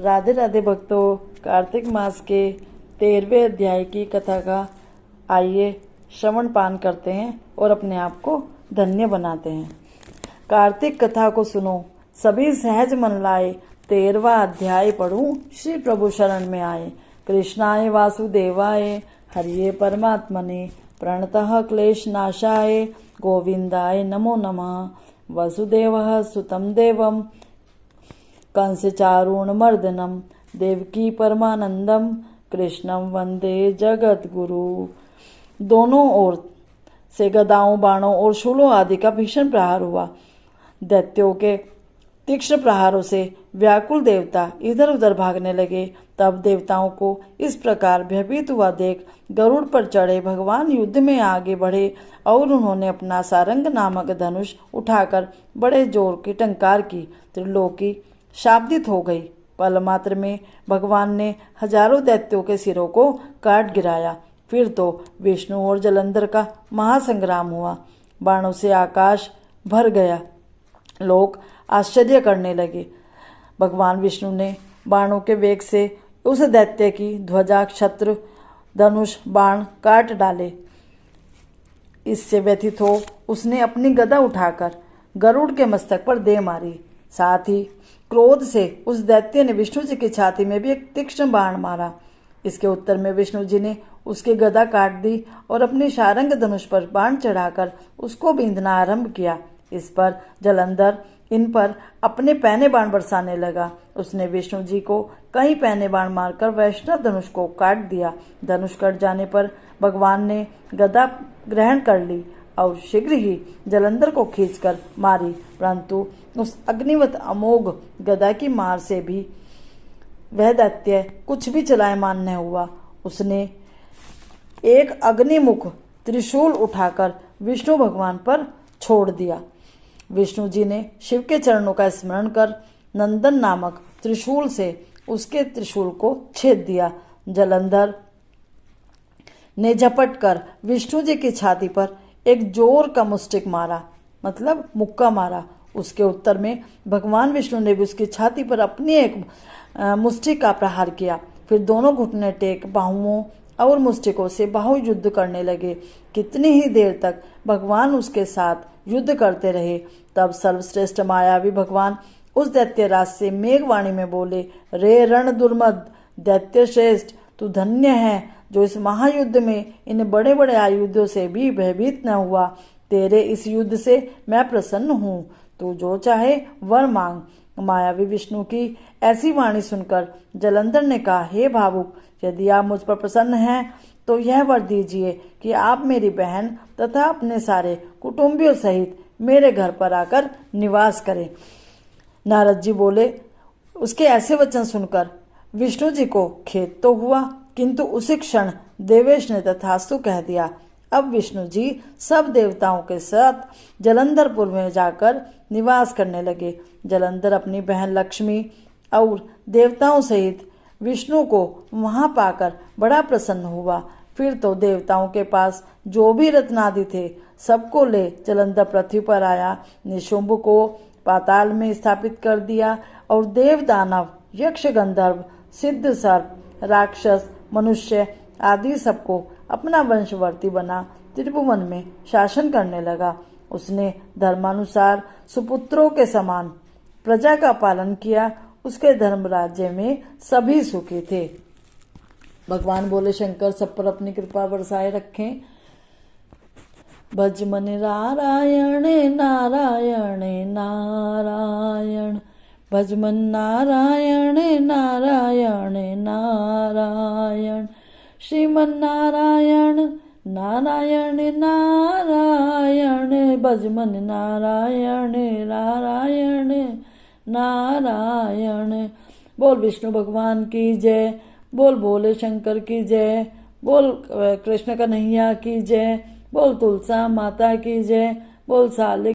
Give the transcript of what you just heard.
राधे राधे भक्तों, कार्तिक मास के 13वें अध्याय की कथा का आइए श्रवण पान करते हैं और अपने आप को धन्य बनाते हैं। कार्तिक कथा को सुनो, सभी सहज मन लाए, 13वां अध्याय पढ़ूं, श्री प्रभु शरण में आए। कृष्णाय वासुदेवाय हरिये परमात्मने, प्रणतः क्लेश नाशाय गोविंदाय नमो नमः। वसुदेवः सुतं देवं कंसचारूणमर्दनम, देवकी परमानंदम कृष्णम वंदे जगत गुरु। दोनों ओर से गदाओं, बाणों और शूलों आदि का भीषण प्रहार हुआ। दैत्यों के तीक्ष्ण प्रहारों से व्याकुल देवता इधर उधर भागने लगे। तब देवताओं को इस प्रकार भयभीत हुआ देख गरुड़ पर चढ़े भगवान युद्ध में आगे बढ़े और उन्होंने अपना सारंग नामक धनुष उठाकर बड़े जोर की टंकार की। त्रिलोकी शाब्दित हो गई। पल मात्र में भगवान ने हजारों दैत्यों के सिरों को काट गिराया। फिर तो विष्णु और जलंधर का महासंग्राम हुआ। बाणों से आकाश भर गया। लोग आश्चर्य करने लगे। भगवान विष्णु ने बाणों के वेग से उस दैत्य की ध्वजा, छत्र, धनुष, बाण काट डाले। इससे व्यथित हो उसने अपनी गदा उठाकर गरुड़ के मस्तक पर दे मारी। साथ ही क्रोध से उस दैत्य ने विष्णु जी की छाती में भी एक तीक्ष्ण बाण मारा। इसके उत्तर में विष्णु जी ने उसकी गदा काट दी और अपने शारंग धनुष पर बाण चढ़ाकर उसको बींधना आरंभ किया। इस पर जलंधर इन पर अपने पैने बाण बरसाने लगा। उसने विष्णु जी को कई पैने बाण मारकर वैष्णव धनुष को काट दिया। धनुष कट जाने पर भगवान ने गदा ग्रहण कर ली और शीघ्र ही जलंधर को खींचकर मारी, परंतु उस अग्निवत अमोघ गदा की मार से भी वह दैत्य कुछ भी चलायमान न हुआ। उसने एक अग्निमुख त्रिशूल उठाकर विष्णु भगवान पर छोड़ दिया। विष्णु जी ने शिव के चरणों का स्मरण कर नंदन नामक त्रिशूल से उसके त्रिशूल को छेद दिया। जलंधर ने झपट कर विष्णु जी की छाती पर एक जोर का मुष्टिक मारा, मतलब मुक्का मारा। उसके उत्तर में भगवान विष्णु ने भी उसकी छाती पर अपनी एक मुष्टिक का प्रहार किया। फिर दोनों घुटने टेक बाहुओं और मुष्टिकों से बाहु युद्ध करने लगे। कितनी ही देर तक भगवान उसके साथ युद्ध करते रहे। तब सर्वश्रेष्ठ मायावी भगवान उस दैत्यराज से मेघवाणी में बोले, रे रण दुर्मद दैत्य श्रेष्ठ, तू धन्य है जो इस महायुद्ध में इन बड़े बड़े आयुधों से भी भयभीत न हुआ। तेरे इस युद्ध से मैं प्रसन्न हूँ। तू जो चाहे वर मांग। मायावी विष्णु की ऐसी वाणी सुनकर जलंधर ने कहा, हे भावुक, यदि आप मुझ पर प्रसन्न हैं तो यह वर दीजिए कि आप मेरी बहन तथा अपने सारे कुटुंबियों सहित मेरे घर पर आकर निवास करें। नारद जी बोले। उसके ऐसे वचन सुनकर विष्णु जी को खेद तो हुआ, किंतु उसी क्षण देवेश ने तथास्तु कह दिया। अब विष्णु जी सब देवताओं के साथ जलंधरपुर में जाकर निवास करने लगे। जलंधर अपनी बहन लक्ष्मी और देवताओं सहित विष्णु को वहां पाकर बड़ा प्रसन्न हुआ। फिर तो देवताओं के पास जो भी रत्नादि थे सबको ले जलंधर पृथ्वी पर आया। निशुंभ को पाताल में स्थापित कर दिया और देव, दानव, यक्ष, गंधर्व, सिद्ध, सर्प, राक्षस, मनुष्य आदि सबको अपना वंशवर्ती बना त्रिभुवन में शासन करने लगा। उसने धर्मानुसार सुपुत्रों के समान प्रजा का पालन किया। उसके धर्म राज्य में सभी सुखी थे। भगवान बोले, शंकर सब पर अपनी कृपा बरसाए रखें। भज मन नारायण नारायण नारायण, भज मन नारायण नारायण नारायण, श्रीमन नारायण नारायण नारायण, भज मन नारायण नारायण नारायण। बोल विष्णु भगवान की जय, बोल भोले शंकर की जय, बोल कृष्ण कन्हैया की जय, बोल तुलसा माता की जय, बोल साले